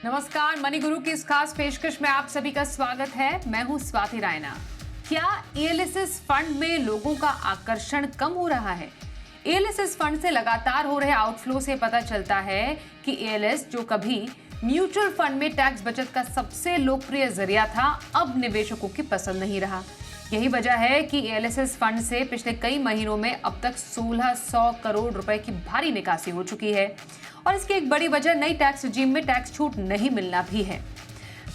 नमस्कार, मनी गुरु की इस खास पेशकश में आप सभी का स्वागत है। मैं हूं स्वाति रायना। क्या एएलएसएस फंड में लोगों का आकर्षण कम हो रहा है? एएलएसएस फंड से लगातार हो रहे आउटफ्लो से पता चलता है कि एएलएस, जो कभी म्यूचुअल फंड में टैक्स बचत का सबसे लोकप्रिय जरिया था, अब निवेशकों की पसंद नहीं रहा। यही वजह है कि एएलएसएस फंड से पिछले कई महीनों में अब तक 1600 करोड़ रुपए की भारी निकासी हो चुकी है और इसकी एक बड़ी वजह नई टैक्स रिजीम में टैक्स छूट नहीं मिलना भी है।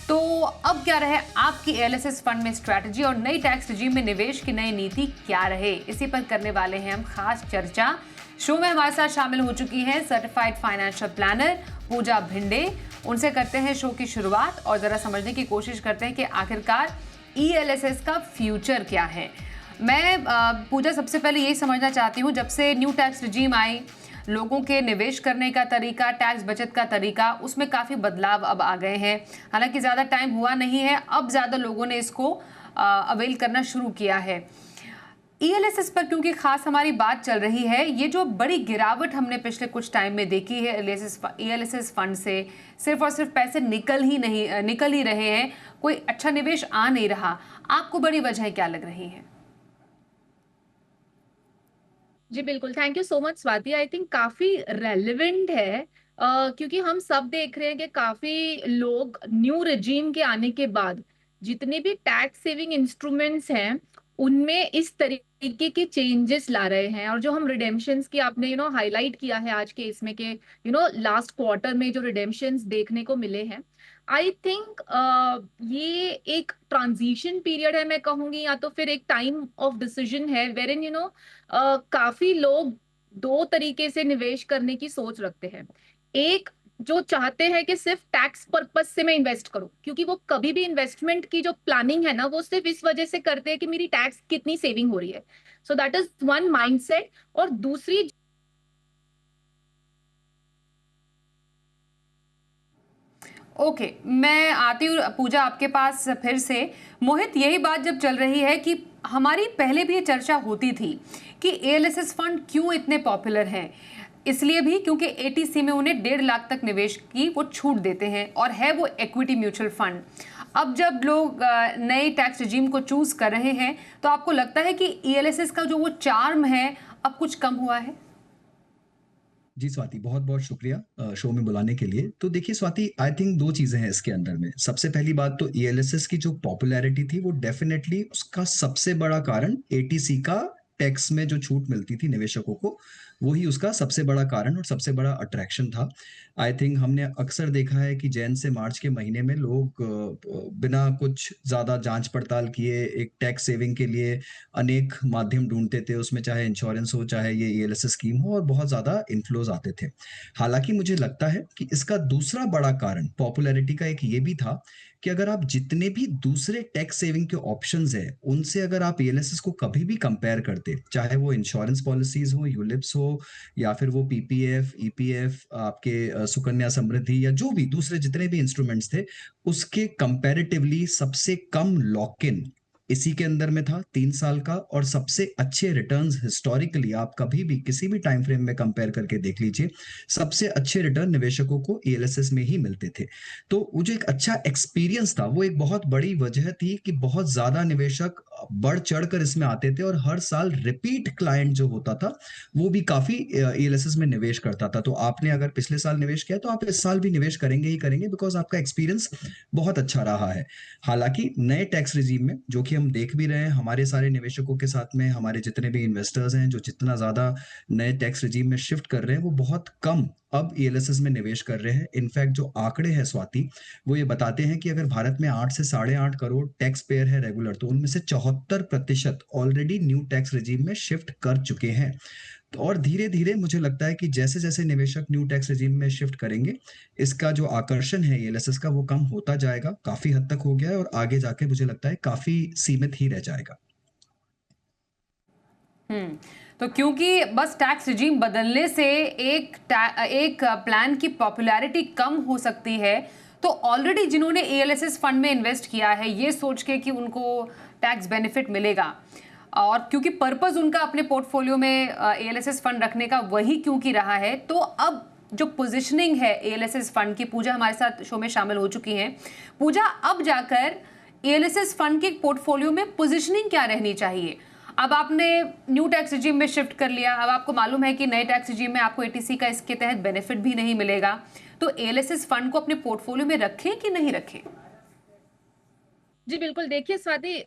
तो अब क्या रहे आपकी एएलएसएस फंड में स्ट्रैटेजी और नई टैक्स रिजीम में निवेश की नई नीति क्या रहे, इसी पर करने वाले हैं हम खास चर्चा। शो में हमारे साथ शामिल हो चुकी हैं सर्टिफाइड फाइनेंशियल प्लानर पूजा भिंडे। उनसे करते हैं शो की शुरुआत और जरा समझने की कोशिश करते हैं कि आखिरकार ईएलएसएस का फ्यूचर क्या है। मैं पूजा सबसे पहले यही समझना चाहती हूँ, जब से न्यू टैक्स रिजीम आई, लोगों के निवेश करने का तरीका, टैक्स बचत का तरीका, उसमें काफ़ी बदलाव अब आ गए हैं। हालांकि ज़्यादा टाइम हुआ नहीं है, अब ज़्यादा लोगों ने इसको अवेल करना शुरू किया है। ईएलएसएस पर क्योंकि खास हमारी बात चल रही है, ये जो बड़ी गिरावट हमने पिछले कुछ टाइम में देखी है ईएलएसएस फंड से, सिर्फ और सिर्फ पैसे निकल ही रहे हैं, कोई अच्छा निवेश आ नहीं रहा। आपको बड़ी वजह क्या लग रही है? जी बिल्कुल, thank you so much Swati. I think काफी रेलेवेंट है क्योंकि हम सब देख रहे हैं कि काफी लोग न्यू रेजीम के आने के बाद जितने भी टैक्स सेविंग इंस्ट्रूमेंट्स हैं उनमें इस तरीके के चेंजेस ला रहे हैं। और जो हम रिडेम्पशंस की आपने हाईलाइट किया है आज के इसमें के लास्ट क्वार्टर में जो रिडेम्पशंस देखने को मिले हैं, आई थिंक ये एक ट्रांजिशन पीरियड है मैं कहूंगी, या तो फिर एक टाइम ऑफ डिसीजन है वेर इन काफी लोग दो तरीके से निवेश करने की सोच रखते हैं। एक जो चाहते हैं कि सिर्फ टैक्स पर्पस से मैं इन्वेस्ट करूं, क्योंकि वो कभी भी इन्वेस्टमेंट की जो प्लानिंग है ना वो सिर्फ इस वजह से करते हैं कि मेरी टैक्स कितनी सेविंग हो रही है। So that is one mindset. और दूसरी ओके, मैं आती हूँ पूजा आपके पास फिर से। मोहित, यही बात जब चल रही है कि हमारी पहले भी ये चर्चा होती थी कि एएलएसएस फंड क्यों इतने पॉपुलर हैं, इसलिए भी क्योंकि एटीसी में उन्हें 1.5 लाख तक निवेश की वो छूट देते हैं और है वो इक्विटी म्यूचुअल फंड। अब जब लोग नए टैक्स रिजीम को चूज कर रहे हैं, तो आपको लगता है कि ईएलएसएस का जो वो चार्म है अब कुछ कम हुआ है? जी स्वाति, बहुत-बहुत शुक्रिया शो में बुलाने के लिए। तो देखिए स्वाति, आई थिंक 2 चीज़ें हैं इसके अंदर में। सबसे पहली बात तो ईएलएसएस की जो पॉपुलैरिटी थी वो डेफ़िनेटली उसका सबसे बड़ा कारण एटीसी का टैक्स में जो छूट मिलती थी निवेशकों को, वो ही उसका सबसे बड़ा कारण और सबसे बड़ा अट्रैक्शन था। आई थिंक हमने अक्सर देखा है कि जैन से मार्च के महीने में लोग बिना कुछ ज़्यादा जाँच-पड़ताल किए एक टैक्स सेविंग के लिए अनेक माध्यम ढूँढते थे, उसमें चाहे इंश्योरेंस हो, चाहे ये ईएलएसएस स्कीम हो, और बहुत ज़्यादा इन्फ्लोज़ आते थे। हालाँकि मुझे लगता है कि इसका दूसरा बड़ा कारण पॉपुलैरिटी का एक ये भी था कि अगर आप जितने भी दूसरे टैक्स सेविंग के ऑप्शंस हैं, उनसे अगर आप ईएलएसएस को कभी भी कंपेयर करते, चाहे वो इंश्योरेंस पॉलिसीज़ हो, यूलिप्स हो या फिर वो पीपीएफ, ईपीएफ, आपके सुकन्या समृद्धि या जो भी दूसरे जितने भी इंस्ट्रूमेंट्स थे, उसके कंपैरेटिवली सबसे कम लॉक इन इसी के अंदर में था 3 साल का, और सबसे अच्छे रिटर्न्स हिस्टोरिकली आप कभी भी किसी भी टाइम फ्रेम में कंपेयर करके देख लीजिए, सबसे अच्छे रिटर्न निवेशकों को ईएलएसएस में ही मिलते थे। तो वो जो एक अच्छा एक्सपीरियंस था, वो एक बहुत बड़ी वजह थी कि बहुत ज़्यादा निवेशक बढ़-चढ़ कर इसमें आते थे और हर साल रिपीट क्लाइंट जो होता था, वो भी काफ़ी ईएलएसएस में निवेश करता था। तो आपने अगर पिछले साल निवेश किया, तो आप इस साल भी निवेश करेंगे ही करेंगे, बिकॉज़ आपका एक्सपीरियंस बहुत अच्छा रहा है। हालाँकि नए टैक्स रिजीम में, जो कि हम देख भी रहे हैं हमारे सारे निवेशकों के साथ में, हमारे जितने भी इन्वेस्टर्स हैं, जो जितना ज़्यादा नए टैक्स रिजीम में शिफ्ट कर रहे हैं, वो बहुत कम अब ईएलएसएस में निवेश कर रहे हैं। इनफैक्ट जो आंकड़े हैं स्वाति, वो ये बताते हैं कि अगर भारत में 8 से साढ़े 8 करोड़ टैक्स पेयर है रेगुलर, तो उनमें से 74% ऑलरेडी न्यू टैक्स रिजीम में शिफ्ट कर चुके हैं। तो और धीरे-धीरे मुझे लगता है कि जैसे-जैसे निवेशक न्यू टैक्स रेजिम में शिफ्ट करेंगे, इसका जो आकर्षण है ईएलएसएस का, वो कम होता जाएगा, काफ़ी हद तक हो गया है और आगे जाके मुझे लगता है काफ़ी सीमित ही रह जाएगा। हम्म, तो क्योंकि बस टैक्स रिजीम बदलने से एक प्लान की पॉपुलैरिटी कम हो सकती है, तो ऑलरेडी जिन्होंने एएलएसएस फंड में इन्वेस्ट किया है ये सोच के कि उनको टैक्स बेनिफिट मिलेगा, और क्योंकि पर्पस उनका अपने पोर्टफोलियो में एएलएसएस फंड रखने का वही क्योंकि रहा है, तो अब जो पोजिशनिंग है एएलएसएस फंड की, पूजा हमारे साथ शो में शामिल हो चुकी हैं। पूजा, अब जाकर एएलएसएस फंड के पोर्टफोलियो में पोजिशनिंग क्या रहनी चाहिए? अब आपने न्यू टैक्स रिजीम में शिफ्ट कर लिया, अब आपको मालूम है कि नए टैक्स रिजीम में आपको एटीसी का इसके तहत बेनिफिट भी नहीं मिलेगा, तो एएलएसएस फंड को अपने पोर्टफोलियो में रखें कि नहीं रखें? जी बिल्कुल, देखिए स्वाति,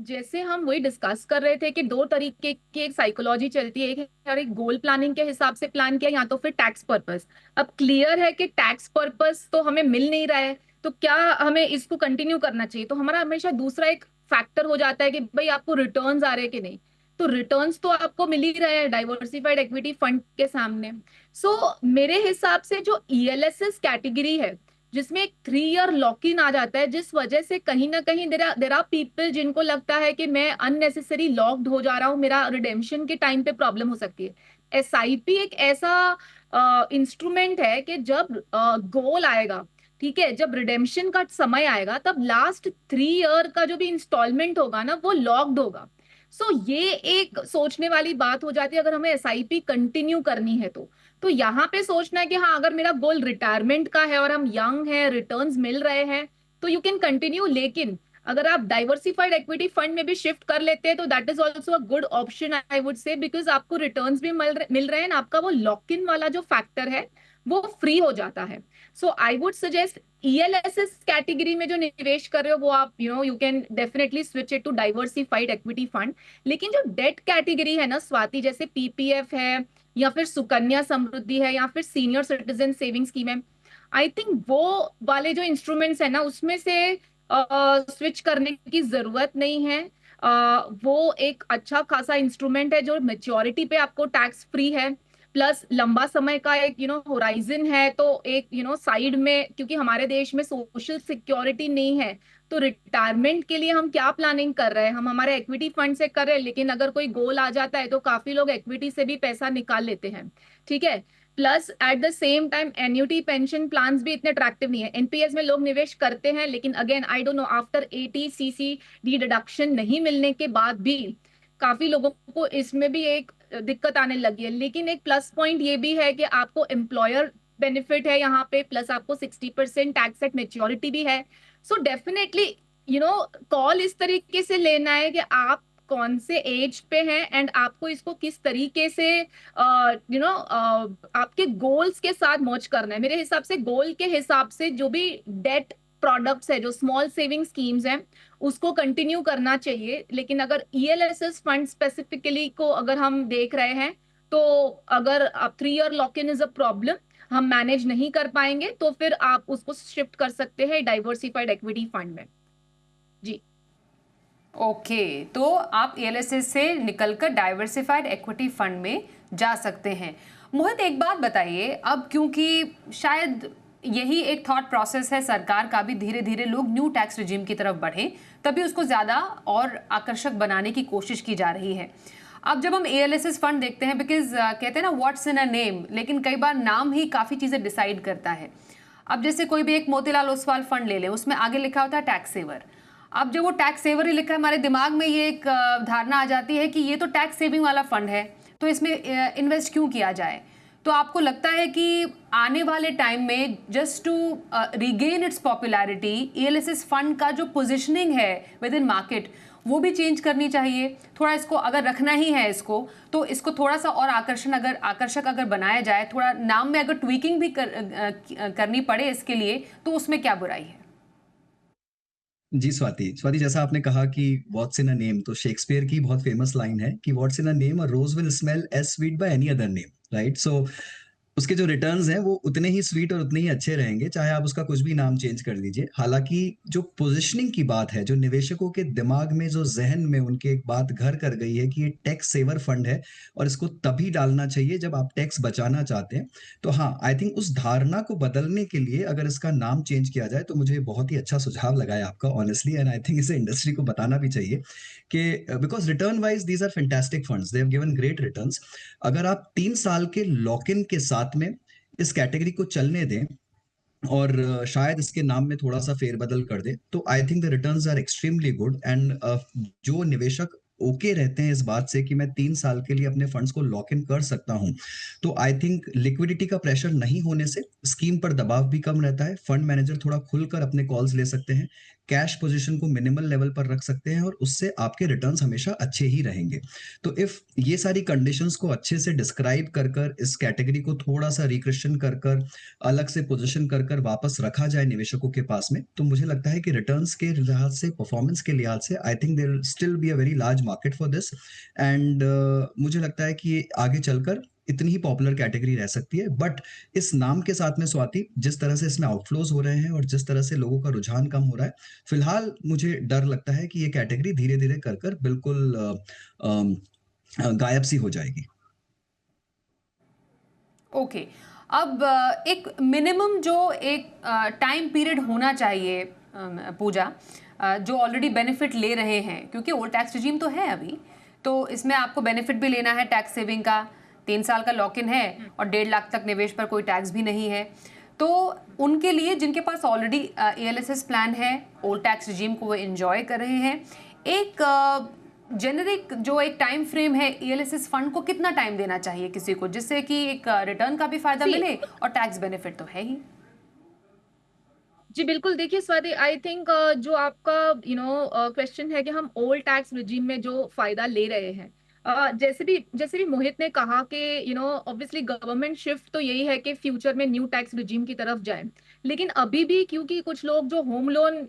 जैसे हम वही डिस्कस कर रहे थे कि दो तरीके की एक साइकोलॉजी चलती है, एक है और एक गोल प्लानिंग के हिसाब से प्लान किया, या तो फिर टैक्स पर्पस। अब क्लियर है कि टैक्स पर्पस तो हमें मिल नहीं रहा है, तो क्या हमें इसको कंटिन्यू करना चाहिए? तो हमारा हमेशा दूसरा एक फैक्टर हो जाता है कि भाई आपको रिटर्न्स आ रहे हैं कि नहीं। तो रिटर्न्स तो आपको मिल ही रहे हैं डाइवर्सिफाइड इक्विटी फंड के सामने। सो मेरे हिसाब से जो ईएलएसएस कैटेगरी है, जिसमें एक 3 ईयर लॉक इन आ जाता है, जिस वजह से कहीं ना कहीं देर आर पीपल जिनको लगता है कि मैं अननेसेसरी लॉक्ड हो जा रहा हूँ, मेरा रिडेम्पशन के टाइम पे प्रॉब्लम हो सकती है। एसआईपी एक ऐसा इंस्ट्रूमेंट है कि जब गोल आएगा, ठीक है, जब रिडेम्पशन का समय आएगा, तब लास्ट 3 ईयर का जो भी इंस्टॉलमेंट होगा ना, वो लॉक्ड होगा। सो ये एक सोचने वाली बात हो जाती है अगर हमें एसआईपी कंटिन्यू करनी है तो यहाँ पे सोचना है कि हाँ, अगर मेरा गोल रिटायरमेंट का है और हम यंग है, रिटर्न्स मिल रहे हैं, तो यू कैन कंटिन्यू। लेकिन अगर आप डाइवर्सिफाइड इक्विटी फंड में भी शिफ्ट कर लेते हैं तो that is also a good option, I would say, because आपको रिटर्न्स भी मिल रहे हैं, आपका वो लॉक इन वाला जो फैक्टर है वो फ्री हो जाता है। So I would suggest ELSS category में जो निवेश कर रहे हो वो आप you can definitely switch it to diversified equity fund. लेकिन जो डेट कैटेगरी है ना स्वाति, जैसे पीपीएफ है या फिर सुकन्या समृद्धि है या फिर सीनियर सिटीजन सेविंग स्कीम है, आई थिंक वो वाले जो इंस्ट्रूमेंट्स है ना, उसमें से स्विच करने की जरूरत नहीं है। वो एक अच्छा खासा इंस्ट्रूमेंट है जो मेच्योरिटी पे आपको टैक्स फ्री है, प्लस लंबा समय का एक होराइजन है। तो एक साइड में, क्योंकि हमारे देश में सोशल सिक्योरिटी नहीं है, तो रिटायरमेंट के लिए हम क्या प्लानिंग कर रहे हैं? हम हमारे इक्विटी फंड से कर रहे हैं, लेकिन अगर कोई गोल आ जाता है तो काफी लोग इक्विटी से भी पैसा निकाल लेते हैं, ठीक है। Plus at the same time annuity pension plans भी इतने अट्रैक्टिव नहीं है। एनपीएस में लोग निवेश करते हैं, लेकिन again I don't know, after 80 CC deduction नहीं मिलने के बाद भी काफी लोगों को इसमें भी एक दिक्कत आने लगी है। लेकिन एक प्लस पॉइंट ये भी है कि आपको एम्प्लॉयर बेनिफिट है यहाँ पे, प्लस आपको 60% टैक्स एट मेच्योरिटी भी है। सो डेफिनेटली कॉल इस तरीके से लेना है कि आप कौन से एज पे हैं एंड आपको इसको किस तरीके से आपके गोल्स के साथ मर्ज करना है। मेरे हिसाब से गोल के हिसाब से जो भी डेट प्रोडक्ट्स है, जो स्मॉल सेविंग स्कीम्स हैं, उसको कंटिन्यू करना चाहिए। लेकिन अगर ईएलएसएस फंड स्पेसिफिकली को अगर हम देख रहे हैं, तो अगर आप 3 ear lock in is a problem, हम मैनेज नहीं कर पाएंगे, तो फिर आप उसको शिफ्ट कर सकते हैं डाइवर्सिफाइड इक्विटी फंड में। जी ओके, तो आप एएलएसएस से निकलकर डाइवर्सिफाइड इक्विटी फंड में जा सकते हैं। मोहित, एक बात बताइए, अब क्योंकि शायद यही एक थॉट प्रोसेस है सरकार का भी, धीरे धीरे लोग न्यू टैक्स रिजीम की तरफ बढ़े, तभी उसको ज़्यादा और आकर्षक बनाने की कोशिश की जा रही है। अब जब हम एएलएसएस फंड देखते हैं, बिकॉज कहते हैं ना व्हाट्स इन अ नेम, लेकिन कई बार नाम ही काफ़ी चीज़ें डिसाइड करता है। अब जैसे कोई भी एक मोतीलाल ओसवाल फंड ले लें, उसमें आगे लिखा होता है टैक्स सेवर। अब जब वो टैक्स सेवर ही लिखा है, हमारे दिमाग में ये एक धारणा आ जाती है कि ये तो टैक्स सेविंग वाला फंड है, तो इसमें इन्वेस्ट क्यों किया जाए। तो आपको लगता है कि आने वाले टाइम में just to regain its popularity, ELSS fund का जो पोजीशनिंग है विद इन मार्केट, वो भी चेंज करनी चाहिए थोड़ा? इसको अगर रखना ही है इसको, तो इसको थोड़ा सा और आकर्षक अगर बनाया जाए, थोड़ा नाम में अगर ट्वीकिंग भी करनी पड़े इसके लिए, तो उसमें क्या बुराई है? जी स्वाति, जैसा आपने कहा कि व्हाट्स इन अ नेम, तो शेक्सपियर की बहुत फेमस लाइन है कि what's in a name, a rose will smell as sweet by any other name, right? So उसके जो रिटर्न्स हैं वो उतने ही स्वीट और उतने ही अच्छे रहेंगे, चाहे आप उसका कुछ भी नाम चेंज कर दीजिए। हालांकि जो पोजीशनिंग की बात है, जो निवेशकों के दिमाग में, जो जहन में उनके एक बात घर कर गई है कि ये टैक्स सेवर फंड है और इसको तभी डालना चाहिए जब आप टैक्स बचाना चाहते हैं। तो हाँ, आई थिंक उस धारणा को बदलने के लिए अगर इसका नाम चेंज किया जाए, तो मुझे बहुत ही अच्छा सुझाव लगा है आपका, ऑनेस्टली, एंड आई थिंक इसे इंडस्ट्री को बताना भी चाहिए कि because return wise these are fantastic funds, they have given great returns. अगर आप 3 साल के लॉक इन के साथ में इस कैटेगरी को चलने दें और शायद इसके नाम में थोड़ा सा फेरबदल कर दे, तो I think the returns are extremely good. And जो निवेशक ओके रहते हैं इस बात से कि मैं 3 साल के लिए अपने फंड्स को लॉक इन कर सकता हूँ, तो आई थिंक लिक्विडिटी का प्रेशर नहीं होने से स्कीम पर दबाव भी कम रहता है। फंड मैनेजर थोड़ा खुलकर अपने कॉल्स ले सकते हैं, कैश पोज़ीशन को मिनिमल लेवल पर रख सकते हैं और उससे आपके रिटर्न्स हमेशा अच्छे ही रहेंगे। तो इफ ये सारी कंडीशंस को अच्छे से डिस्क्राइब कर इस कैटेगरी को थोड़ा-सा रिक्वेश्चन कर अलग से पोज़ीशन कर वापस रखा जाए निवेशकों के पास में, तो मुझे लगता है कि रिटर्न्स के लिहाज से, परफॉर्मेंस के लिहाज से I think there will still be a very large market for this and मुझे लगता है कि ये आगे चलकर इतनी ही पॉपुलर कैटेगरी रह सकती है। बट इस नाम के साथ में स्वाति, जिस तरह से इसमें आउटफ्लोज़ हो रहे हैं और जिस तरह से लोगों का रुझान कम हो रहा है, फिलहाल मुझे डर लगता है कि ये कैटेगरी धीरे-धीरे कर बिल्कुल गायब सी हो जाएगी। ओके। अब एक मिनिमम जो एक टाइम पीरियड होना चाहिए, पूजा, जो ऑलरेडी बेनिफिट ले रहे हैं, क्योंकि ओल्ड टैक्स रिजीम तो है अभी, तो इसमें आपको बेनिफिट भी लेना है टैक्स सेविंग का, 3 साल का लॉक इन है और 1.5 लाख तक निवेश पर कोई टैक्स भी नहीं है। तो उनके लिए जिनके पास ऑलरेडी ALSS प्लान है, ओल्ड टैक्स रिजीम को वो एंजॉय कर रहे हैं, एक जेनरिक जो एक टाइम फ्रेम है, ALSS फंड को कितना टाइम देना चाहिए किसी को, जिससे कि एक रिटर्न का भी फायदा See, मिले और टैक्स बेनिफिट तो है ही। जी बिल्कुल, देखिए स्वाति, आई थिंक जो आपका क्वेश्चन है कि हम ओल्ड टैक्स रिजीम में जो फायदा ले रहे हैं, जैसे भी मोहित ने कहा कि ऑब्वियसली गवर्नमेंट शिफ्ट तो यही है कि फ्यूचर में न्यू टैक्स रिजीम की तरफ जाए, लेकिन अभी भी क्योंकि कुछ लोग जो होम लोन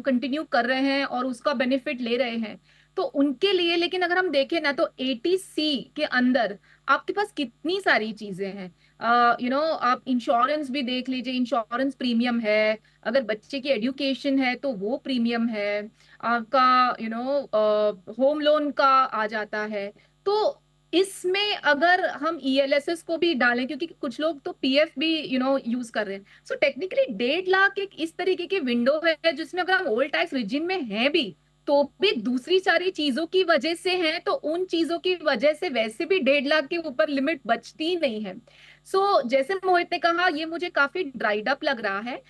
कंटिन्यू कर रहे हैं और उसका बेनिफिट ले रहे हैं, तो उनके लिए, लेकिन अगर हम देखें ना, तो 80C के अंदर आपके पास कितनी सारी चीजें हैं। आप इंश्योरेंस भी देख लीजिए, इंश्योरेंस प्रीमियम है, अगर बच्चे की एजुकेशन है तो वो प्रीमियम है, आपका होम लोन का आ जाता है। तो इसमें अगर हम ELSS को भी डालें, क्योंकि कुछ लोग तो PF भी यूज कर रहे हैं, सो टेक्निकली 1.5 लाख एक इस तरीके की विंडो है जिसमें अगर हम ओल्ड टैक्स रिजिम में हैं भी, तो भी दूसरी सारी चीजों की वजह से हैं, तो उन चीजों की वजह से वैसे भी 1.5 लाख के ऊपर लिमिट बचती नहीं है। जैसे मोहित ने कहा, ये मुझे काफी ड्राइड अप लग रहा है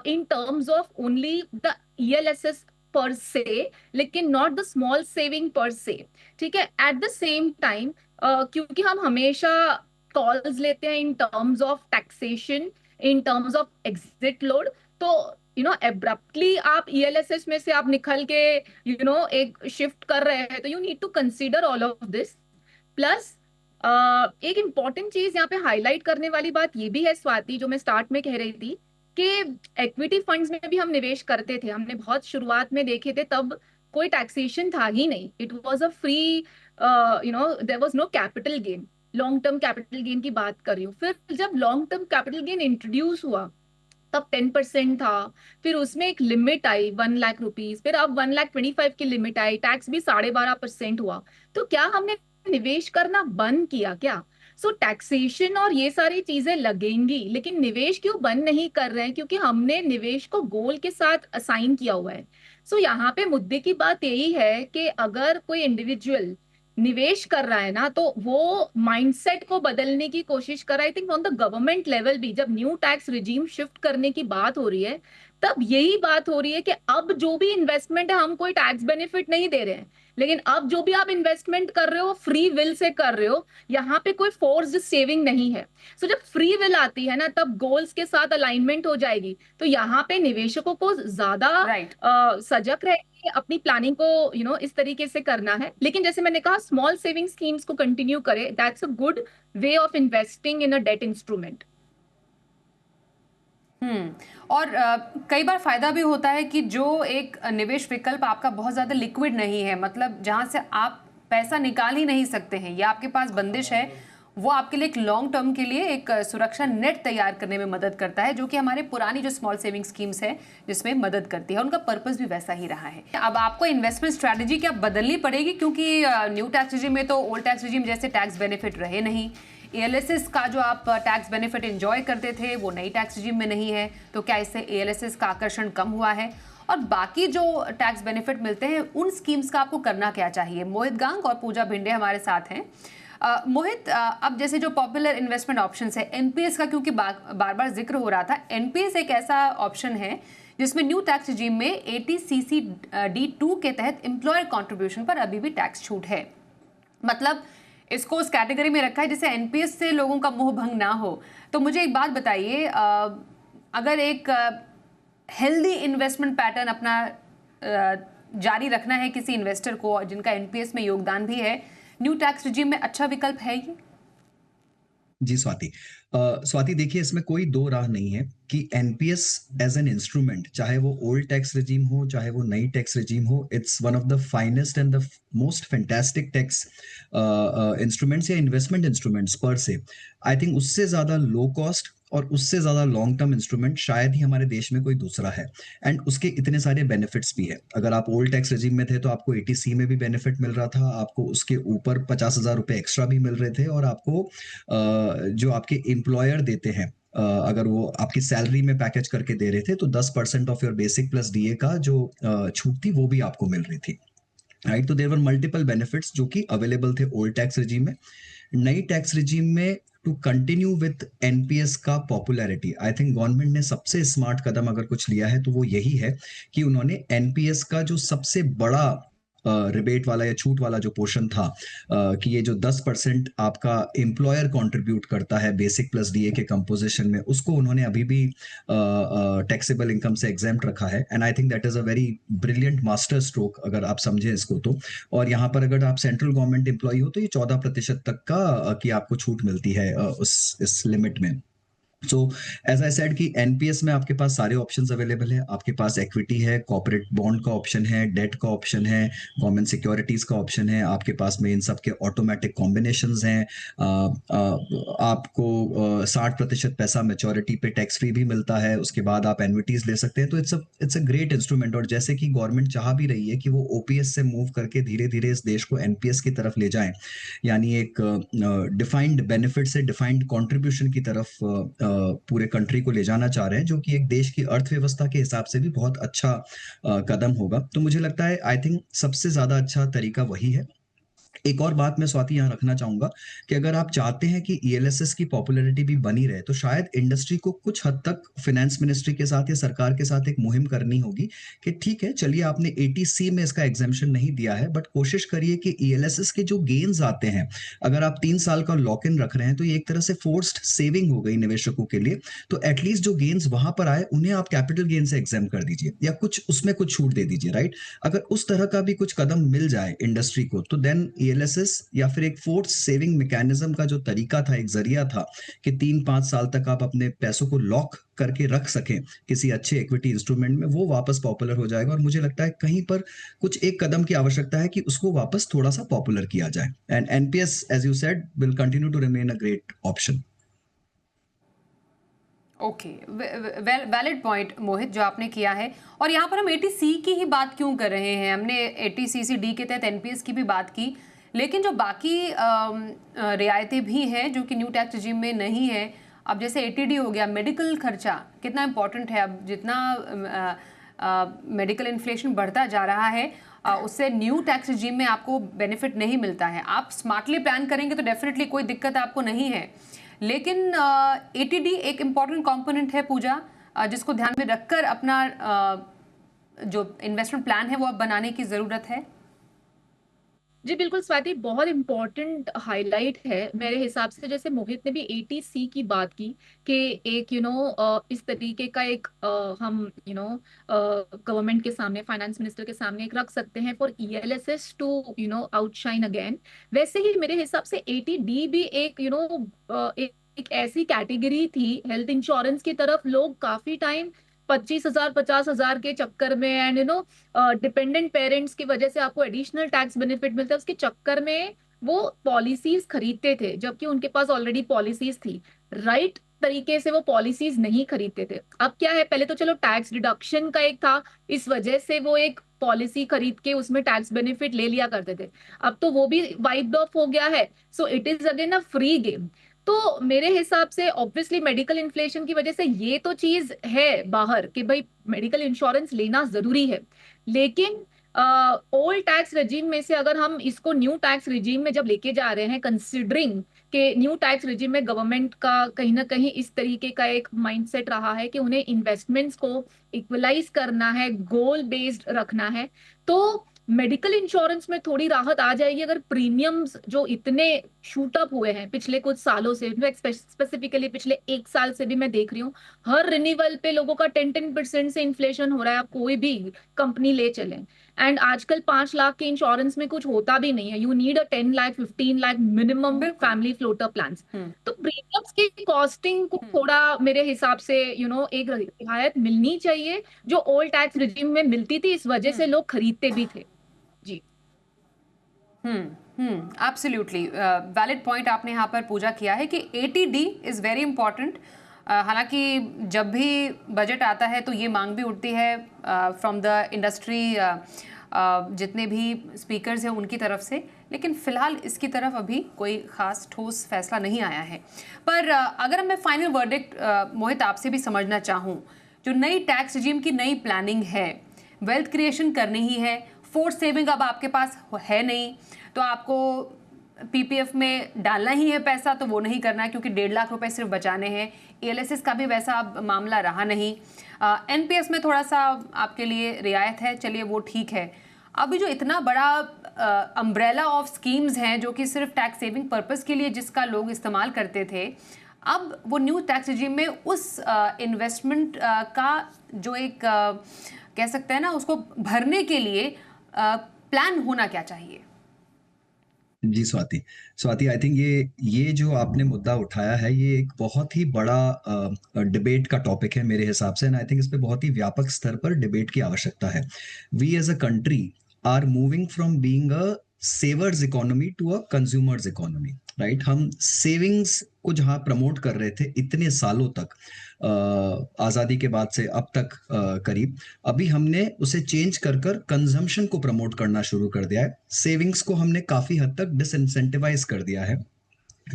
in terms of only the ELSS पर से, लेकिन नॉट द स्मॉल सेविंग पर से। ठीक है, एट द सेम टाइम क्योंकि हम हमेशा कॉल्स लेते हैं in terms of taxation, in terms of exit load, तो एब्रप्टली आप ELSS में से आप निकल के एक शिफ्ट कर रहे हैं, तो you need to consider all of this. Plus एक इंपॉर्टेंट चीज यहाँ पे हाईलाइट करने वाली बात ये भी है स्वाति, जो मैं स्टार्ट में कह रही थी कि इक्विटी फंड्स में भी हम निवेश करते थे, हमने बहुत शुरुआत में देखे थे, तब कोई टैक्सेशन था ही नहीं, it was a free, there was no capital gain, long term capital gain की बात कर रही हूँ। फिर जब long term capital gain introduce हुआ तब 10% था, फिर उसमें एक लिमिट आई 1 लाख रुपीज, फिर अब 1,25,000 की लिमिट आई, टैक्स भी 12.5% हुआ। तो क्या हमने निवेश करना बंद किया क्या? टैक्सेशन और ये सारी चीजें लगेंगी, लेकिन निवेश क्यों बंद नहीं कर रहे हैं? क्योंकि हमने निवेश को गोल के साथ असाइन किया हुआ है। यहाँ पे मुद्दे की बात यही है कि अगर कोई इंडिविजुअल निवेश कर रहा है ना, तो वो माइंडसेट को बदलने की कोशिश कर रहा है। I think on the government level भी जब न्यू टैक्स रिजीम शिफ्ट करने की बात हो रही है, तब यही बात हो रही है कि अब जो भी इन्वेस्टमेंट है, हम कोई टैक्स बेनिफिट नहीं दे रहे हैं, लेकिन अब जो भी आप इन्वेस्टमेंट कर रहे हो फ्री विल से कर रहे हो, यहाँ पे कोई फोर्स्ड सेविंग नहीं है। जब फ्री विल आती है ना, तब गोल्स के साथ अलाइनमेंट हो जाएगी, तो यहाँ पे निवेशकों को ज्यादा सजग रह अपनी प्लानिंग को इस तरीके से करना है। लेकिन जैसे मैंने कहा, स्मॉल सेविंग स्कीम्स को कंटिन्यू करें, that's a good way of investing in a debt instrument. और कई बार फायदा भी होता है कि जो एक निवेश विकल्प आपका बहुत ज्यादा लिक्विड नहीं है, मतलब जहां से आप पैसा निकाल ही नहीं सकते हैं या आपके पास बंदिश है, वो आपके लिए एक लॉन्ग टर्म के लिए एक सुरक्षा नेट तैयार करने में मदद करता है, जो कि हमारे पुरानी जो स्मॉल सेविंग स्कीम्स है जिसमें मदद करती है। उनका पर्पस भी वैसा ही रहा है। अब आपको इन्वेस्टमेंट स्ट्रैटेजी क्या बदलनी पड़ेगी, क्योंकि न्यू टैक्स रिजीम में तो ओल्ड टैक्स रिजीम जैसे टैक्स बेनिफिट रहे नहीं। ALSS का जो आप टैक्स बेनिफिट एंजॉय करते थे वो नई टैक्स रिजीम में नहीं है, तो क्या इससे ALSS का आकर्षण कम हुआ है? और बाकी जो टैक्स बेनिफिट मिलते हैं उन स्कीम्स का आपको करना क्या चाहिए? मोहित गांग और पूजा भिंडे हमारे साथ हैं। मोहित, अब जैसे जो पॉपुलर इन्वेस्टमेंट ऑप्शंस है, NPS का क्योंकि बार बार जिक्र हो रहा था, NPS एक ऐसा ऑप्शन है जिसमें न्यू टैक्स रिजीम में ATCCD2 के तहत एम्प्लॉयर कंट्रीब्यूशन पर अभी भी टैक्स छूट है। मतलब इसको उस कैटेगरी में रखा है जिससे एनपीएस से लोगों का मोह भंग ना हो। तो मुझे एक बात बताइए, अगर एक हेल्दी इन्वेस्टमेंट पैटर्न अपना जारी रखना है किसी इन्वेस्टर को जिनका एनपीएस में योगदान भी है, न्यू टैक्स रिजीम में अच्छा विकल्प है ये? जी स्वाति, स्वाति देखिए, इसमें कोई दो राह नहीं है कि एनपीएस एज एन इंस्ट्रूमेंट, चाहे वो ओल्ड टैक्स रिजीम हो चाहे वो नई टैक्स रिजीम हो, it's one of the finest and the most fantastic tax instruments या इन्वेस्टमेंट इंस्ट्रूमेंट्स पर से। आई थिंक उससे ज्यादा लो कॉस्ट और उससे ज्यादा लॉन्ग टर्म इंस्ट्रूमेंट शायद ही हमारे देश में कोई दूसरा है। एंड उसके इतने सारे बेनिफिट्स भी है। अगर आप ओल्ड टैक्स रेजिम में थे तो आपको एटीसी में भी बेनिफिट मिल रहा था, आपको उसके ऊपर 50,000 रुपए एक्स्ट्रा भी मिल रहे थे, और आपको जो आपके एम्प्लॉयर देते हैं, अगर वो आपकी सैलरी में पैकेज करके दे रहे थे तो 10% of your basic plus DA का जो छूट थी वो भी आपको मिल रही थी। राइट, तो देयर वर मल्टीपल बेनिफिट्स जो कि अवेलेबल थे ओल्ड टैक्स रिजीम में। नई टैक्स रिजीम में टू कंटिन्यू विथ एनपीएस का पॉपुलैरिटी, आई थिंक गवर्नमेंट ने सबसे स्मार्ट कदम अगर कुछ लिया है तो वो यही है कि उन्होंने एनपीएस का जो सबसे बड़ा रिबेट वाला या छूट वाला जो पोर्शन था, कि ये जो 10% आपका एम्प्लॉयर कंट्रीब्यूट करता है बेसिक प्लस डीए के कंपोजिशन में, उसको उन्होंने अभी भी टैक्सेबल इनकम से एग्जेम्प्ट रखा है। And I think that is a very brilliant master stroke अगर आप समझें इसको तो। और यहाँ पर अगर आप सेंट्रल गवर्नमेंट एम्प्लॉय हो तो ये 14% तक का की आपको छूट मिलती है इस लिमिट में। सो एज आई सेड कि एनपीएस में आपके पास सारे ऑप्शंस अवेलेबल है। आपके पास इक्विटी है, कॉर्पोरेट बॉन्ड का ऑप्शन है, डेट का ऑप्शन है, गवर्नमेंट सिक्योरिटीज का ऑप्शन है, आपके पास में इन सब के ऑटोमेटिक कॉम्बिनेशंस हैं। आपको 60% पैसा मेच्योरिटी पे टैक्स फ्री भी मिलता है, उसके बाद आप एन्युइटीज ले सकते हैं। तो इट्स अ ग्रेट इंस्ट्रूमेंट। और जैसे कि गवर्नमेंट चाह भी रही है कि वो ओपीएस से मूव करके धीरे धीरे इस देश को एनपीएस की तरफ ले जाएं, यानी एक डिफाइंड बेनिफिट से डिफाइंड कॉन्ट्रीब्यूशन की तरफ पूरे कंट्री को ले जाना चाह रहे हैं, जो कि एक देश की अर्थव्यवस्था के हिसाब से भी बहुत अच्छा कदम होगा। तो मुझे लगता है आई थिंक सबसे ज्यादा अच्छा तरीका वही है। एक और बात मैं स्वाति यहाँ रखना चाहूंगा कि अगर आप चाहते हैं कि ईएलएसएस की पॉपुलैरिटी भी बनी रहे तो शायद इंडस्ट्री को कुछ हद तक फाइनेंस मिनिस्ट्री के साथ या सरकार के साथ एक मुहिम करनी होगी कि ठीक है, चलिए आपने एटीसी में इसका एग्जेम्पशन नहीं दिया है, बट कोशिश करिए कि ईएलएसएस के जो गेन्स आते हैं, अगर आप 3 साल का लॉक इन रख रहे हैं तो ये एक तरह से फोर्स्ड सेविंग हो गई निवेशकों के लिए। तो एटलीस्ट जो गेन्स वहां पर आए उन्हें आप कैपिटल गेन से एग्जाम कर दीजिए या कुछ उसमें कुछ छूट दे दीजिए। राइट, अगर उस तरह का भी कुछ कदम मिल जाए इंडस्ट्री को तो देन ईएलएसएस या फिर एक फोर्स सेविंग मैकेनिज्म का जो तरीका था, एक जरिया था कि 3-5 साल तक आप अपने पैसों को लॉक करके रख सकें किसी अच्छे इक्विटी इंस्ट्रूमेंट में, वो वापस पॉपुलर हो जाएगा। और मुझे लगता है कहीं पर कुछ एक कदम की आवश्यकता है कि उसको वापस थोड़ा सा पॉपुलर किया जाए। And NPS as you said will continue to remain a great option. Okay, valid point Mohit जो आपने किया है। और यहाँ पर हम एटीसी की ही बात क्यों कर रहे हैं? हमने एटीसीसी-डी के तहत एनपीएस की भी बात की, लेकिन जो बाकी रियायतें भी हैं जो कि न्यू टैक्स रिजीम में नहीं है, अब जैसे एटीडी हो गया, मेडिकल खर्चा कितना इंपॉर्टेंट है। अब जितना मेडिकल इन्फ्लेशन बढ़ता जा रहा है उससे न्यू टैक्स रिजीम में आपको बेनिफिट नहीं मिलता है। आप स्मार्टली प्लान करेंगे तो डेफिनेटली कोई दिक्कत आपको नहीं है, लेकिन एटीडी एक इम्पॉर्टेंट कंपोनेंट है पूजा, जिसको ध्यान में रखकर अपना जो इन्वेस्टमेंट प्लान है वो अब बनाने की ज़रूरत है। जी बिल्कुल स्वाति, बहुत इंपॉर्टेंट हाईलाइट है मेरे हिसाब से। जैसे मोहित ने भी एटीसी की बात की कि एक इस तरीके का एक हम गवर्नमेंट के सामने, फाइनेंस मिनिस्टर के सामने एक रख सकते हैं for ELSS to outshine again. वैसे ही मेरे हिसाब से एटीडी भी एक एक ऐसी कैटेगरी थी हेल्थ इंश्योरेंस की तरफ लोग काफी टाइम 25,000 50,000 के चक्कर में एंड डिपेंडेंट पेरेंट्स की वजह से आपको एडिशनल टैक्स बेनिफिट मिलता है, उसके चक्कर में वो पॉलिसीज खरीदते थे जबकि उनके पास ऑलरेडी पॉलिसीज थी। राइट तरीके से वो पॉलिसीज नहीं खरीदते थे। अब क्या है, पहले तो चलो टैक्स डिडक्शन का एक था, इस वजह से वो एक पॉलिसी खरीद के उसमें टैक्स बेनिफिट ले लिया करते थे। अब तो वो भी वाइप्ड ऑफ हो गया है, so it is again a free game. तो मेरे हिसाब से ऑब्वियसली मेडिकल इन्फ्लेशन की वजह से ये तो चीज है बाहर कि भाई मेडिकल इंश्योरेंस लेना जरूरी है, लेकिन ओल्ड टैक्स रेजिम में से अगर हम इसको न्यू टैक्स रेजिम में जब लेके जा रहे हैं, कंसिडरिंग कि न्यू टैक्स रिजिम में गवर्नमेंट का कहीं ना कहीं इस तरीके का एक माइंडसेट रहा है कि उन्हें इन्वेस्टमेंट्स को इक्वलाइज करना है, गोल बेस्ड रखना है। तो मेडिकल इंश्योरेंस में थोड़ी राहत आ जाएगी अगर प्रीमियम्स जो इतने शूट अप हुए हैं पिछले कुछ सालों से, स्पेसिफिकली पिछले 1 साल से भी मैं देख रही हूँ हर रिन्यूअल पे लोगों का 10% से इन्फ्लेशन हो रहा है। आप कोई भी कंपनी ले चलें, एंड आजकल 5 लाख के इंश्योरेंस में कुछ होता भी नहीं है। You need a 10 lakh 15 lakh minimum बिल्कुल। Family floater plan. हम्म। तो प्रीमियम्स की कॉस्टिंग को थोड़ा मेरे हिसाब से एक रियायत मिलनी चाहिए जो ओल्ड टैक्स रिजीम में मिलती थी, इस वजह से लोग खरीदते भी थे। जी एब्सोल्युटली वैलिड पॉइंट आपने यहाँ पर पूजा किया है कि ATD इज़ वेरी इंपॉर्टेंट। हालांकि जब भी बजट आता है तो ये मांग भी उठती है फ्रॉम द इंडस्ट्री, जितने भी स्पीकर्स हैं उनकी तरफ से, लेकिन फ़िलहाल इसकी तरफ अभी कोई ख़ास ठोस फैसला नहीं आया है। पर अगर मैं फाइनल वर्डिक्ट मोहित आपसे भी समझना चाहूँ, जो नई टैक्स रिजीम की नई प्लानिंग है, वेल्थ क्रिएशन करनी ही है, फोर्स सेविंग अब आपके पास है नहीं, तो आपको PPF में डालना ही है पैसा, तो वो नहीं करना है क्योंकि 1.5 लाख रुपए सिर्फ बचाने हैं। ALSS का भी वैसा अब मामला रहा नहीं। NPS में थोड़ा सा आपके लिए रियायत है, चलिए वो ठीक है। अभी जो इतना बड़ा अम्ब्रेला ऑफ स्कीम्स हैं जो कि सिर्फ टैक्स सेविंग पर्पस के लिए जिसका लोग इस्तेमाल करते थे, अब वो न्यू टैक्स रिजीम में उस इन्वेस्टमेंट का जो एक कह सकते हैं ना, उसको भरने के लिए प्लान होना क्या चाहिए? जी स्वाति आई थिंक ये जो आपने मुद्दा उठाया है ये एक बहुत ही बड़ा डिबेट का टॉपिक है मेरे हिसाब से, एंड आई थिंक इस पे बहुत ही व्यापक स्तर पर डिबेट की आवश्यकता है। We as a country are moving from being a savers economy to a consumers economy, right. हम सेविंग्स को जहां प्रमोट कर रहे थे इतने सालों तक, आजादी के बाद से अब तक करीब, अभी हमने उसे चेंज कर कर कंजम्पशन को प्रमोट करना शुरू कर दिया है। सेविंग्स को हमने काफी हद तक डिसइंसेंटिवाइज कर दिया है।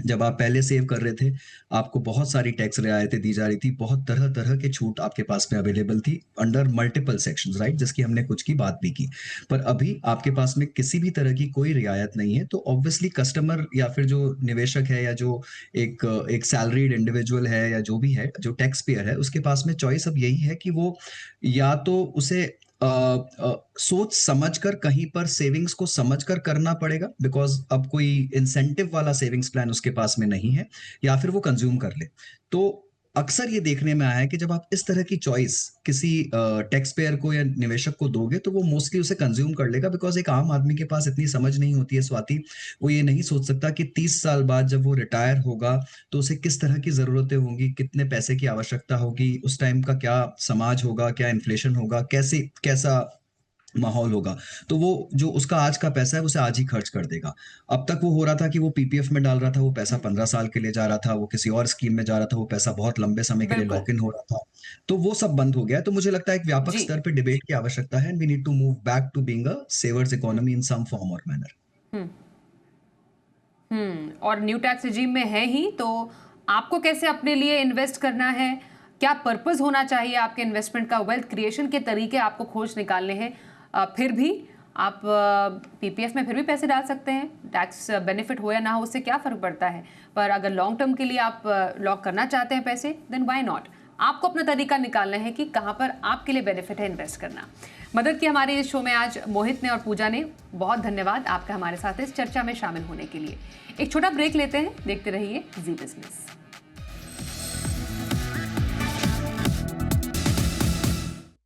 जब आप पहले सेव कर रहे थे आपको बहुत सारी टैक्स रियायतें दी जा रही थी, बहुत तरह तरह के छूट आपके पास में अवेलेबल थी अंडर मल्टीपल सेक्शंस, राइट, जिसकी हमने कुछ की बात भी की। पर अभी आपके पास में किसी भी तरह की कोई रियायत नहीं है, तो ऑब्वियसली कस्टमर या फिर जो निवेशक है या जो एक सैलरीड इंडिविजुअल है या जो भी है, जो टैक्स पेयर है, उसके पास में चॉइस अब यही है कि वो या तो उसे सोच समझकर कहीं पर सेविंग्स को समझकर करना पड़ेगा, बिकॉज अब कोई इंसेंटिव वाला सेविंग्स प्लान उसके पास में नहीं है, या फिर वो कंज्यूम कर ले। तो अक्सर ये देखने में आया है कि जब आप इस तरह की चॉइस किसी टैक्स पेयर को या निवेशक को दोगे तो वो मोस्टली उसे कंज्यूम कर लेगा, बिकॉज एक आम आदमी के पास इतनी समझ नहीं होती है स्वाति। वो ये नहीं सोच सकता कि 30 साल बाद जब वो रिटायर होगा तो उसे किस तरह की जरूरतें होंगी, कितने पैसे की आवश्यकता होगी, उस टाइम का क्या समाज होगा, क्या इन्फ्लेशन होगा, कैसा माहौल होगा। तो वो जो उसका आज का पैसा है उसे आज ही खर्च कर देगा। अब तक वो हो रहा था कि वो PPF में डाल रहा था, वो पैसा 15 साल के लिए जा रहा था, वो किसी और स्कीम में जा रहा था, वो पैसा बहुत लंबे समय के लिए बिल्कुल। लॉक इन हो रहा था। तो वो सब बंद हो गया। तो मुझे लगता है एक व्यापक जी। स्तर पे डिबेट की आवश्यकता है, and we need to move back to being a savers economy in some form और मैनर। और न्यू टैक्स रिजीम में है ही, तो आपको कैसे अपने लिए इन्वेस्ट करना है, क्या पर्पस होना चाहिए आपके इन्वेस्टमेंट का, वेल्थ क्रिएशन के तरीके आपको खोज निकालने हैं। फिर भी आप PPF में फिर भी पैसे डाल सकते हैं, टैक्स बेनिफिट हो या ना हो उससे क्या फ़र्क पड़ता है। पर अगर लॉन्ग टर्म के लिए आप लॉक करना चाहते हैं पैसे, देन व्हाई नॉट। आपको अपना तरीका निकालना है कि कहाँ पर आपके लिए बेनिफिट है इन्वेस्ट करना। मदद की हमारे इस शो में आज मोहित ने और पूजा ने। बहुत धन्यवाद आपका हमारे साथ इस चर्चा में शामिल होने के लिए। एक छोटा ब्रेक लेते हैं, देखते रहिए जी बिजनेस।